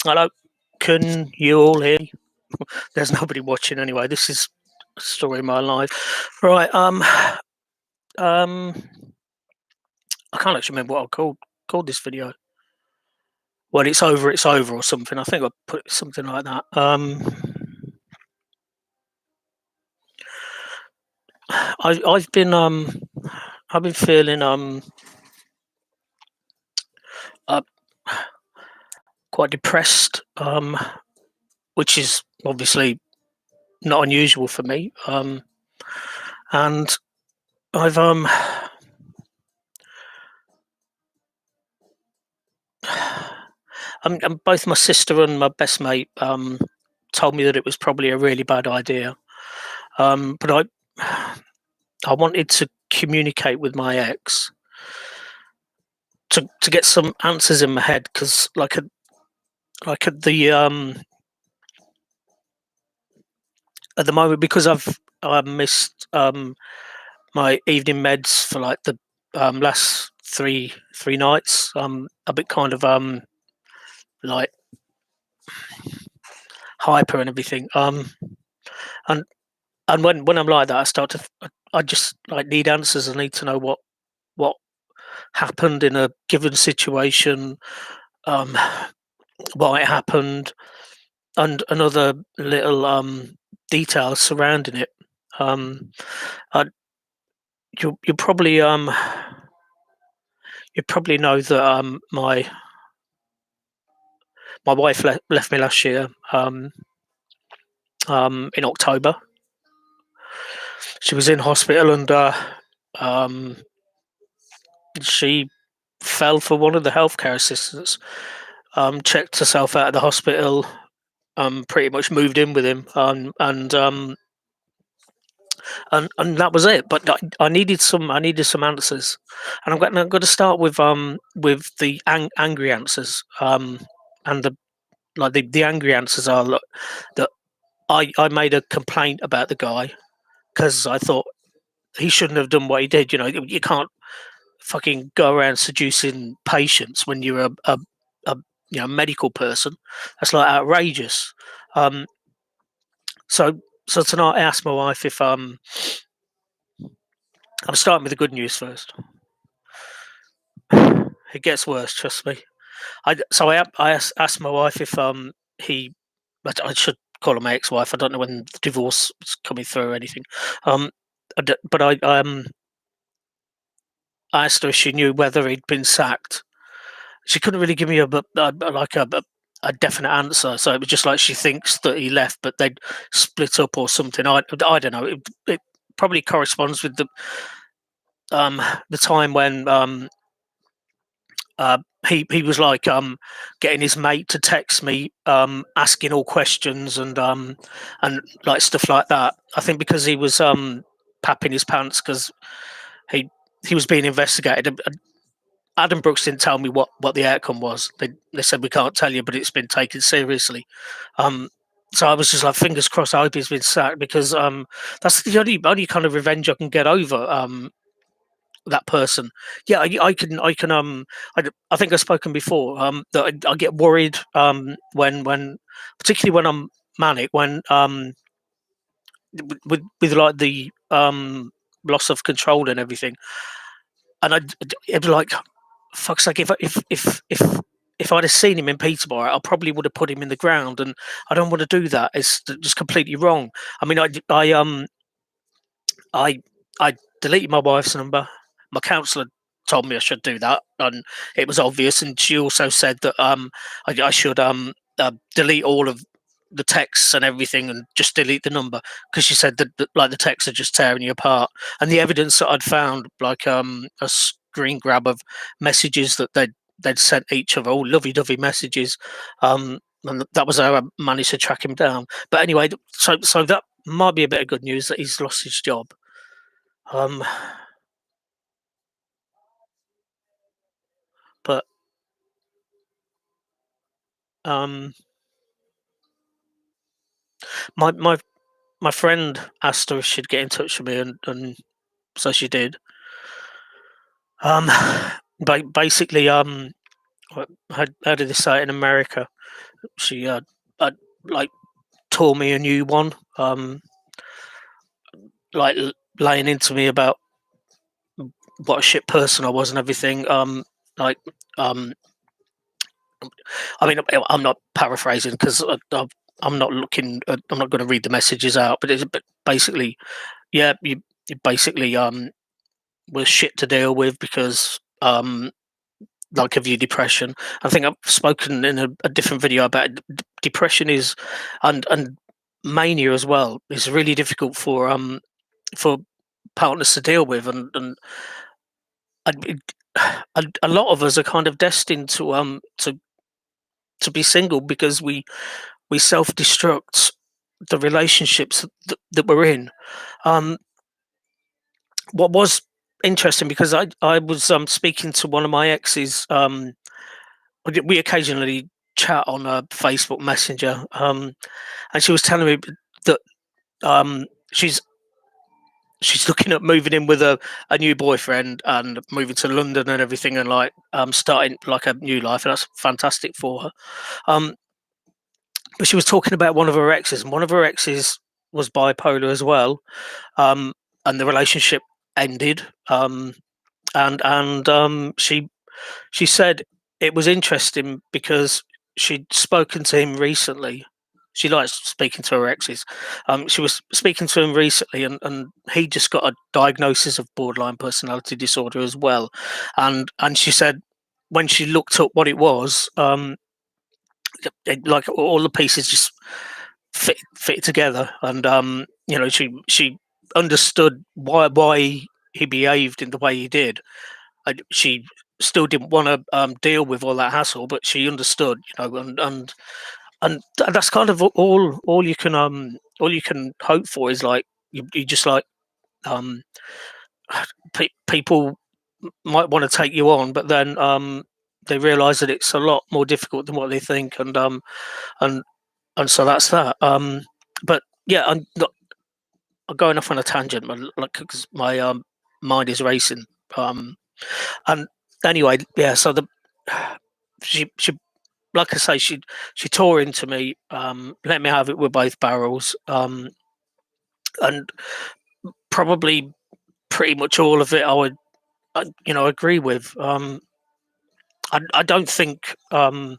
Hello, can you all hear me? There's nobody watching anyway. This is a story of my life. Right. Um, I can't actually remember what I called this video. Well, it's over, or something. I think I put something like that. I've been I've been feeling uh, quite depressed. Which is obviously not unusual for me. And I've and both my sister and my best mate told me that it was probably a really bad idea. But I wanted to communicate with my ex to get some answers in my head, because at the moment, because I missed my evening meds for like the last three nights. A bit kind of like hyper and everything. And when I'm like that, I just like need answers. I need to know what happened in a given situation, um, why it happened, and another little details surrounding it. Um, I, you probably you probably know that my wife left me last year, in October. She was in hospital, and um, she fell for one of the healthcare assistants. Checked herself out of the hospital. Pretty much moved in with him, and that was it. But I needed some answers, and I'm going to start with the angry answers. And the angry answers are, look, that I made a complaint about the guy because I thought he shouldn't have done what he did. You can't fucking go around seducing patients when you're a medical person. That's like outrageous. Um, so so tonight I asked my wife if I'm starting with the good news first. It gets worse, trust me. Asked my wife if he, I should call her my ex-wife. I don't know when the divorce was coming through or anything. Um, but I asked her if she knew whether he'd been sacked. She couldn't really give me a definite answer. So it was just like she thinks that he left, but they'd split up or something. I don't know. It probably corresponds with the time when he was like getting his mate to text me, asking all questions, and like stuff like that. I think because he was papping his pants because he he was being investigated. Adam Brooks didn't tell me what the outcome was. They said we can't tell you, but it's been taken seriously. Um, so I was just like, fingers crossed. I hope he's been sacked, because that's the only kind of revenge I can get over that person. Yeah, I can. I think I've spoken before that I get worried when particularly when I'm manic, when with like the loss of control and everything, and it'd be like, fuck's sake, if I'd have seen him in Peterborough, I probably would have put him in the ground, and I don't want to do that. It's just completely wrong. I mean, I I deleted my wife's number. My counsellor told me I should do that, and it was obvious. And she also said that I should delete all of the texts and everything, and just delete the number, because she said that like the texts are just tearing you apart. And the evidence that I'd found, like a screen grab of messages that they'd sent each other, all lovey-dovey messages. And that was how I managed to track him down. But anyway, so that might be a bit of good news that he's lost his job. Um, but um, my my my friend asked her if she'd get in touch with me, and so she did. Um, basically, how did they say it in America? She uh like tore me a new one, like laying into me about what a shit person I was and everything. Like um, I mean, I'm not paraphrasing because I'm not looking. I'm not going to read the messages out, but it's basically, yeah, you basically was shit to deal with because like of your depression. I think I've spoken in a different video about depression is and mania as well. It's really difficult for partners to deal with, and a lot of us are kind of destined to be single because we self destruct the relationships that we're in. Um, what was interesting because I was speaking to one of my exes. We occasionally chat on Facebook Messenger, and she was telling me that um, she's she's looking at moving in with a new boyfriend and moving to London and everything, and like starting like a new life, and that's fantastic for her. Um, but she was talking about one of her exes, and one of her exes was bipolar as well, um, and the relationship ended. And she said it was interesting because she'd spoken to him recently. She likes speaking to her exes. She was speaking to him recently, and he just got a diagnosis of borderline personality disorder as well. And she said when she looked up what it was, like all the pieces just fit together, and she understood why he behaved in the way he did. She still didn't want to deal with all that hassle, but she understood, and that's kind of all you can hope for is like you just like um, people might want to take you on, but then they realise that it's a lot more difficult than what they think, and and so that's that. But yeah, I'm going off on a tangent, like because my mind is racing. Um, and anyway, yeah. So the she like I say, she tore into me, let me have it with both barrels, and probably pretty much all of it agree with. I don't think that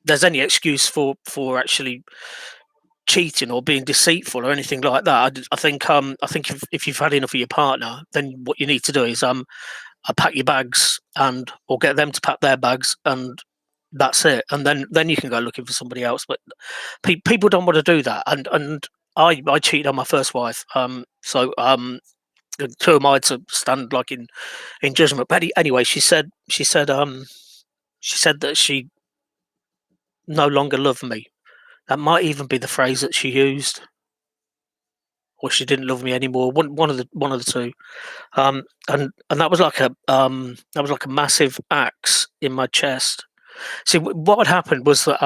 there's any excuse for actually cheating or being deceitful or anything like that. I think if you've had enough of your partner, then what you need to do is pack your bags and or get them to pack their bags, and that's it. And then you can go looking for somebody else. But people don't want to do that. And I cheated on my first wife. Who am I to stand like in judgment? But anyway, she said that she no longer loved me. That might even be the phrase that she used, or she didn't love me anymore. One of the two. And that was like a massive axe in my chest. See, what had happened was that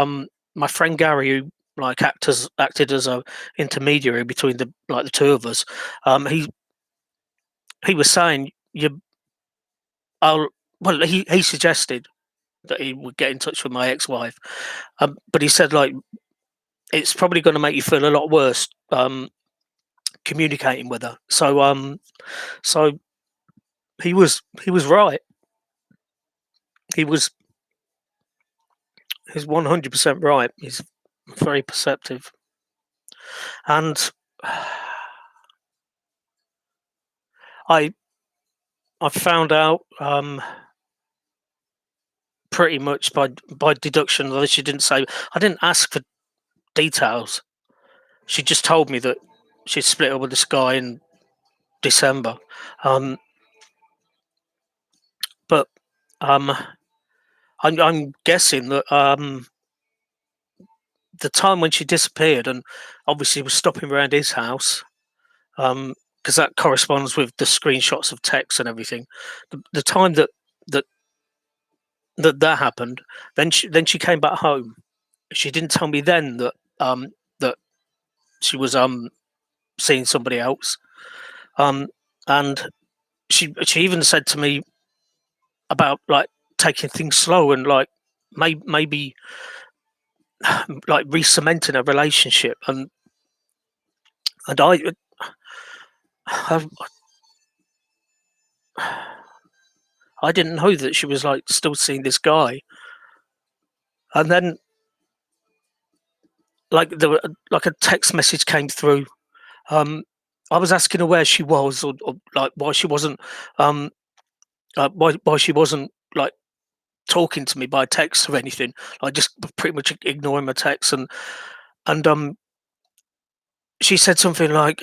my friend Gary, who like acted as a intermediary between the two of us, he was saying you, I'll well he suggested that he would get in touch with my ex-wife, but he said like it's probably going to make you feel a lot worse communicating with her. So he was right. He was he's 100% right. He's very perceptive, and I I found out pretty much by deduction, although she didn't say. I didn't ask for details. She just told me that she split up with this guy in December. Um, but um, I'm guessing that the time when she disappeared and obviously was stopping around his house, because that corresponds with the screenshots of text and everything. The time that that happened, then she came back home. She didn't tell me then that she was seeing somebody else. Um, and she even said to me about like taking things slow and like maybe like re-cementing a relationship. And I I didn't know that she was like still seeing this guy. And then like like a text message came through. Um, I was asking her where she was, or like why she wasn't, um, why she wasn't like talking to me by text or anything. Like just pretty much ignoring my text. And she said something like,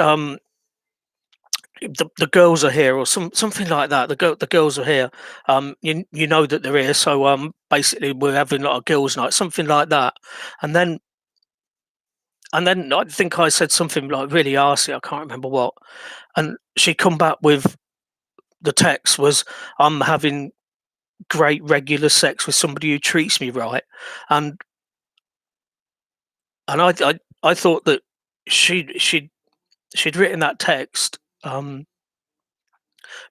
the girls are here, or something like that. The girls are here. You know that they're here, so basically we're having like a girls' night, something like that. And then and then I think I said something like really arsey. I can't remember what. And she come back with the text was, "I'm having great regular sex with somebody who treats me right," and I thought that she'd written that text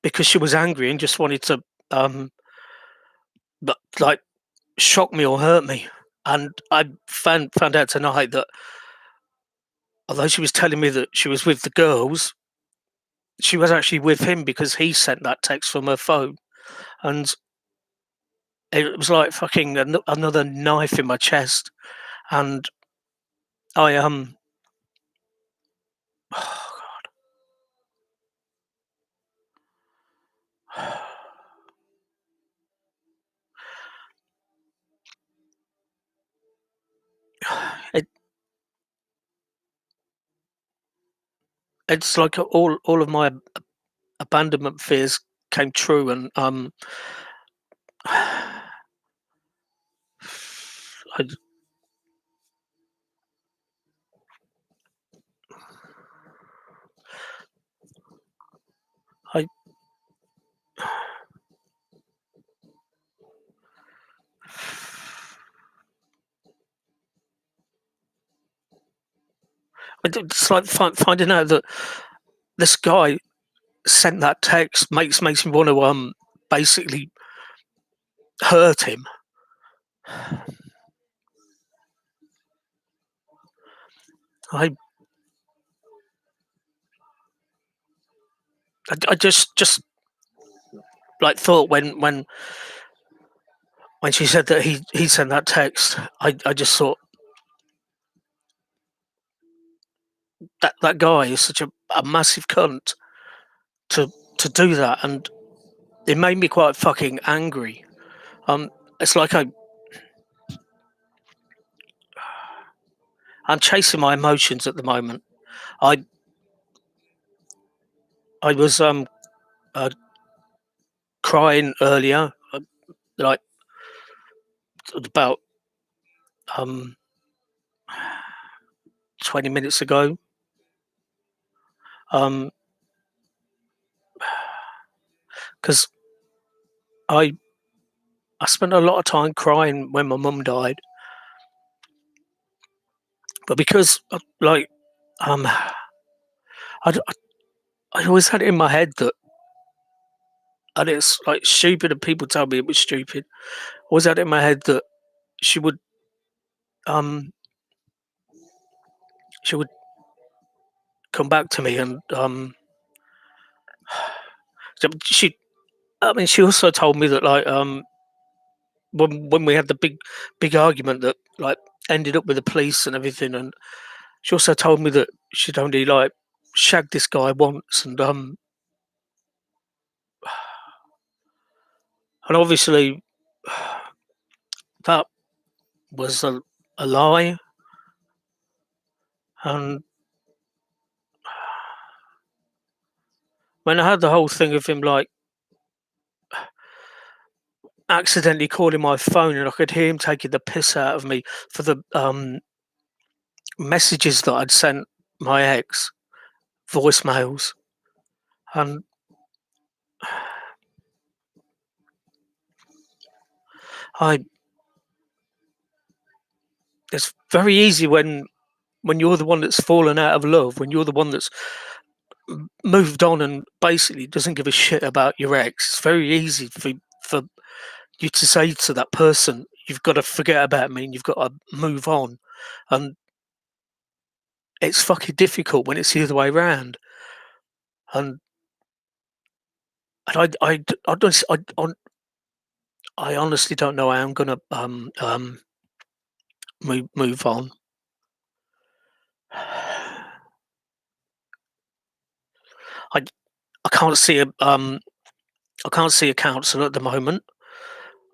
because she was angry and just wanted to um, like shock me or hurt me. And I found out tonight that although she was telling me that she was with the girls, she was actually with him because he sent that text from her phone. And it was like fucking another knife in my chest. And I it it's like all of my abandonment fears came true. And I, I it's like finding out that this guy sent that text makes me want to basically hurt him. I I just like thought when she said that he sent that text, I just thought that guy is such a massive cunt to to do that. And it made me quite fucking angry. Um, it's like I'm chasing my emotions at the moment. I I was uh, crying earlier, like about um 20 minutes ago. Um, because I I spent a lot of time crying when my mum died, but because I, I always had it in my head that, and it's like stupid, and people tell me it was stupid. I always had it in my head that she would um she would come back to me. And she I mean she also told me that like when we had the big argument that like ended up with the police and everything. And she also told me that she'd only like shagged this guy once. And obviously that was a lie. And when I had the whole thing of him like accidentally calling my phone, and I could hear him taking the piss out of me for the messages that I'd sent my ex, voicemails. And I it's very easy when you're the one that's fallen out of love, when you're the one that's moved on and basically doesn't give a shit about your ex. It's very easy for you to say to that person, "You've got to forget about me and you've got to move on," and it's fucking difficult when it's the other way round. And I don't I honestly don't know how I'm gonna move on. I I can't see I can't see a counsellor at the moment.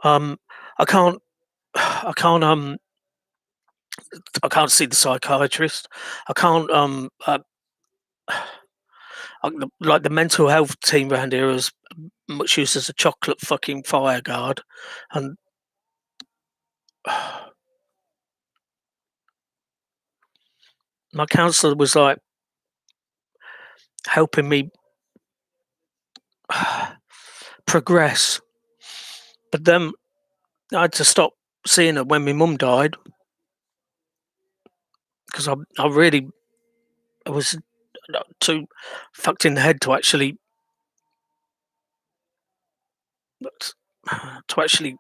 Um, I can't I can't I can't see the psychiatrist. I can't like the mental health team around here is much used as a chocolate fucking fire guard, and my counsellor was like helping me progress, but then I had to stop seeing her when my mum died because I really I was too fucked in the head to actually to actually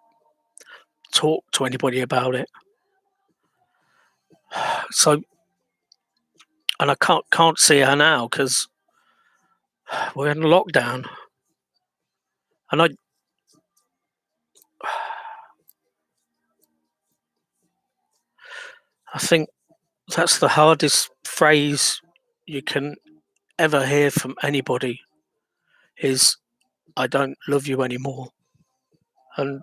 talk to anybody about it. So, and I can't see her now because we're in lockdown, and I think that's the hardest phrase you can ever hear from anybody is "I don't love you anymore," and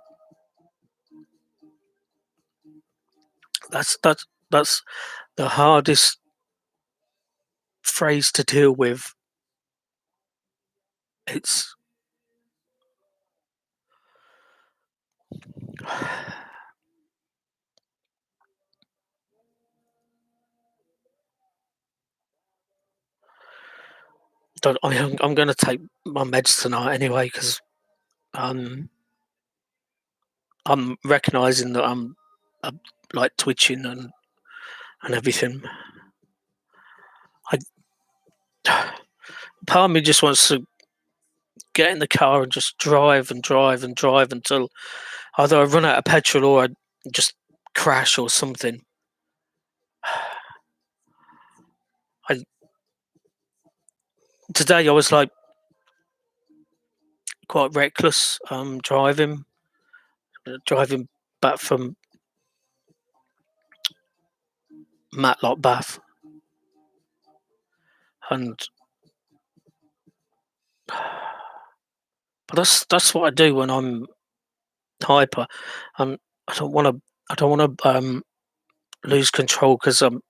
that's the hardest phrase to deal with. It's I mean, I'm going to take my meds tonight anyway because um, I'm recognizing that I'm like twitching and everything. I Part of me just wants to get in the car and just drive and drive and drive until either I run out of petrol or I just crash or something. I Today I was like quite reckless driving back from Matlock Bath, and but that's what I do when I'm hyper. Um, I don't want to lose control because I've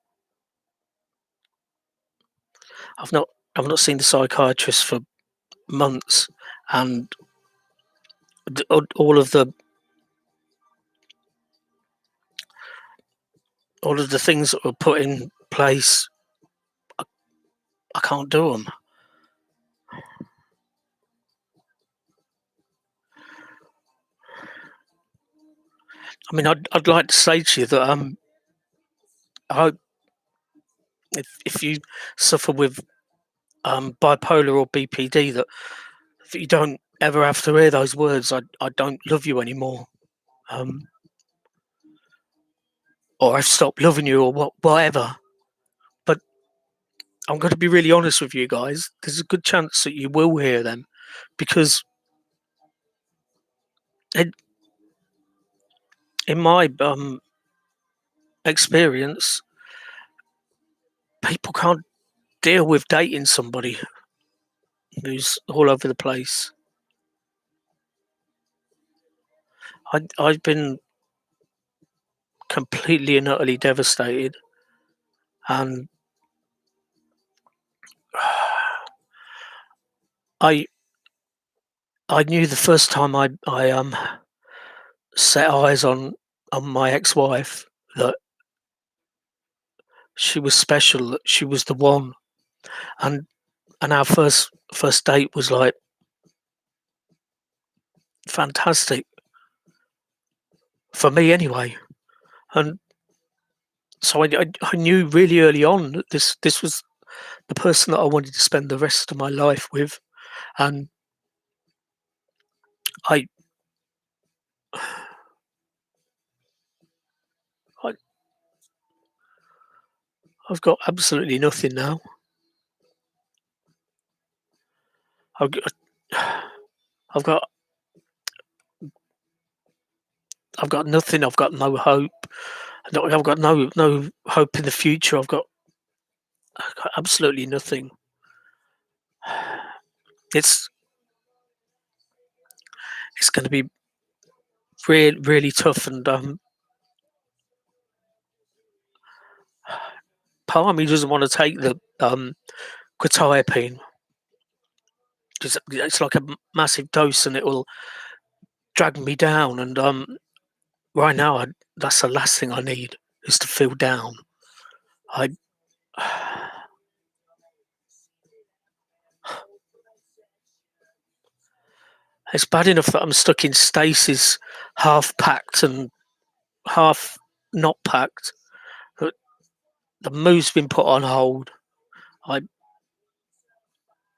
not I've not seen the psychiatrist for months, and all of the things that were put in place, I can't do them. I mean, I'd like to say to you that I hope if you suffer with bipolar or BPD that you don't ever have to hear those words. I don't love you anymore, um, or I've stopped loving you, or whatever. But I'm going to be really honest with you guys. There's a good chance that you will hear them because in, in my experience, people can't deal with dating somebody who's all over the place. I've been completely and utterly devastated, and I I knew the first time I set eyes on my ex-wife that she was special, that she was the one, and our first date was like fantastic for me anyway, and so I knew really early on that this was the person that I wanted to spend the rest of my life with, and I I, I've got absolutely nothing now. I've got, I've got, I've got nothing. I've got no hope. I've got no hope in the future. I've got absolutely nothing. It's it's going to be really tough, and part of me doesn't want to take the quetiapine because it's like a massive dose, and it will drag me down. And right now, that's the last thing I need is to feel down. I It's bad enough that I'm stuck in stasis, half packed and half not packed. But the move's been put on hold. I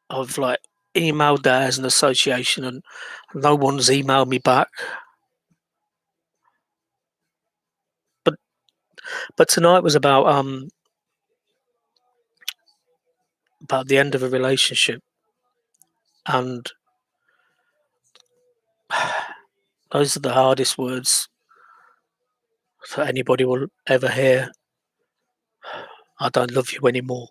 I've like emailed there as an association, and no one's emailed me back. But tonight was about the end of a relationship, and those are the hardest words that anybody will ever hear. I don't love you anymore.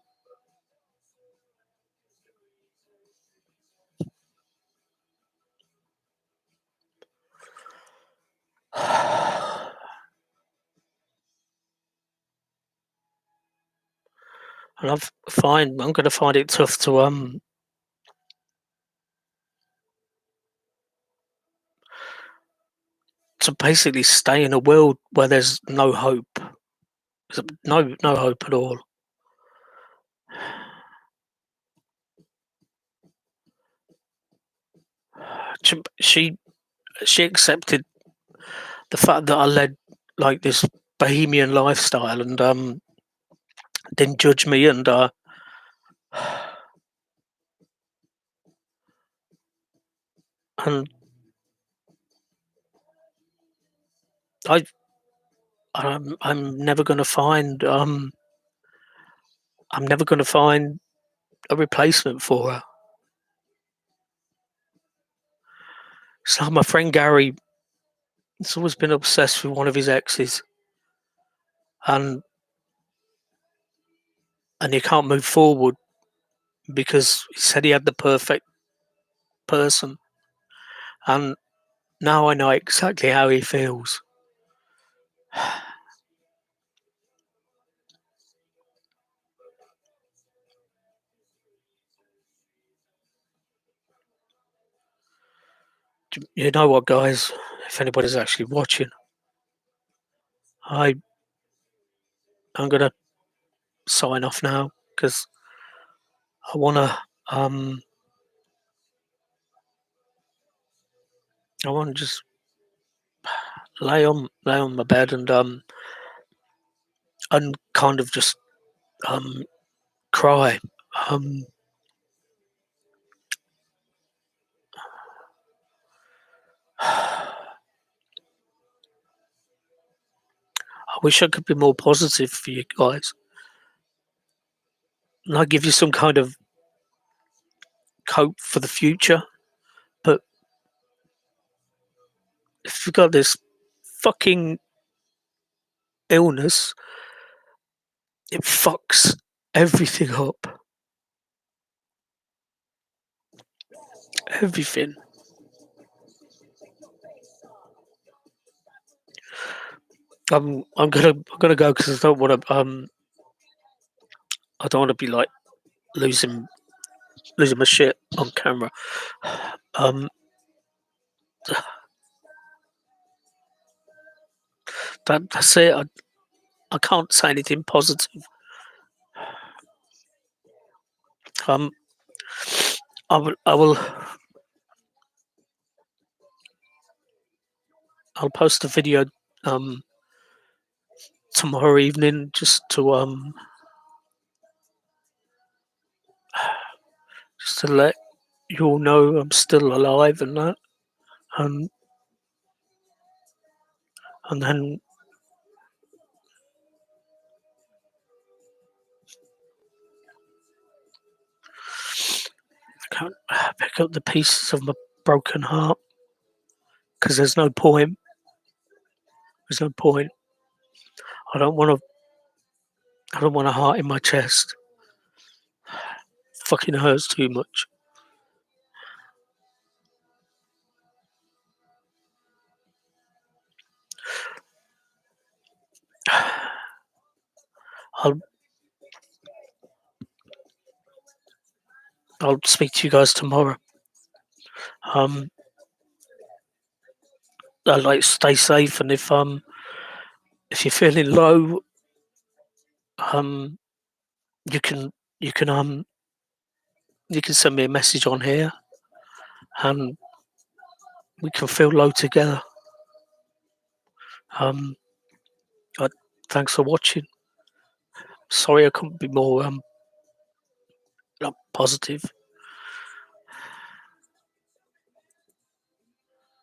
And I'm going to find it tough to basically stay in a world where there's no hope. No hope at all. She she accepted the fact that I led like this bohemian lifestyle, and didn't judge me, and and I I'm never going to find I'm never going to find a replacement for her. So my friend Gary has always been obsessed with one of his exes, and he can't move forward because he said he had the perfect person, and now I know exactly how he feels. You know what, guys? If anybody's actually watching, I I'm gonna sign off now because I wanna um I wanna just lay on my bed, and kind of just um cry. Um, I wish I could be more positive for you guys, and I give you some kind of hope for the future. But if you've got this fucking illness, it fucks everything up. Everything. I'm gonna go because I don't want to be like losing losing my shit on camera. Um, that's it. I can't say anything positive. Um, I will I'll post a video um tomorrow evening just to let you all know I'm still alive and that, and and then pick up the pieces of my broken heart, because there's no point. There's no point. I don't want to. I don't want a heart in my chest. Fucking hurts too much. I'll I'll speak to you guys tomorrow. Um, like stay safe, and if you're feeling low, um, you can you can um you can send me a message on here, and we can feel low together. Um, I, thanks for watching. Sorry I couldn't be more positive.